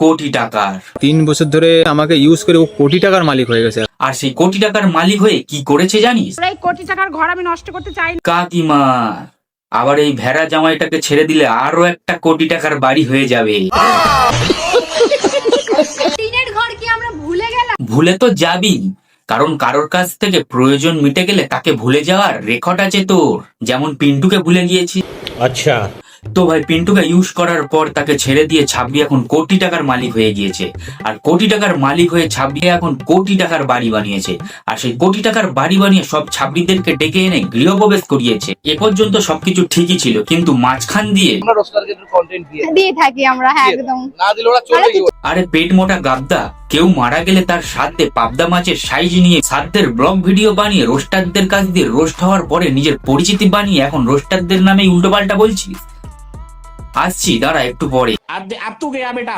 কোটি টাকার। 3 বছর ধরে আমাকে ইউজ করে ও কোটি টাকার মালিক হয়ে গেছে। আর সেই কোটি টাকার মালিক হয়ে কি করেছে জানিস? এই কোটি টাকার ঘর আমি নষ্ট করতে চাই না। কাকিমা, আবার এই ভেড়া জামাইটাকে ছেড়ে দিলে আরো একটা কোটি টাকার বাড়ি হয়ে যাবে। টিনের ঘর কি আমরা ভুলে গেলাম? ভুলে তো যাবি, কারণ কারোর কাছ থেকে প্রয়োজন মিটে গেলে তাকে ভুলে যাওয়ার রেকর্ড আছে তোর। যেমন পিন্টুকে ভুলে গিয়েছি। আচ্ছা, তো ভাই পিন্টুকে ইউজ করার পর তাকে ছেড়ে দিয়ে ছাব্বি এখন কোটি টাকার মালিক হয়ে গিয়েছে। আর কোটি টাকার মালিক হয়ে ছাব্বি এখন কোটি টাকার বাড়ি বানিয়েছে। আর সেই কোটি টাকার বাড়ি বানিয়ে সব ছাব্বিদেরকে ডেকে এনে গৃহপ্রবেশ করিয়েছে। এ পর্যন্ত সবকিছু ঠিকই ছিল, কিন্তু মাঝখান দিয়ে দিয়ে থাকি আমরা, হ্যাঁ একদম। আরে পেট মোটা গাবদা, কেউ মারা গেলে তার সাথে পাবদা মাছের সাইজ নিয়ে সাধ্যের ব্লগ ভিডিও বানিয়ে রোস্টারদের কাছ দিয়ে রোস্ট হওয়ার পরে নিজের পরিচিতি বানিয়ে এখন রোস্টারদের নামে উল্টোপাল্টা বলছিস। আসছি, দাঁড়া একটু পরে। अब तू गया बेटा।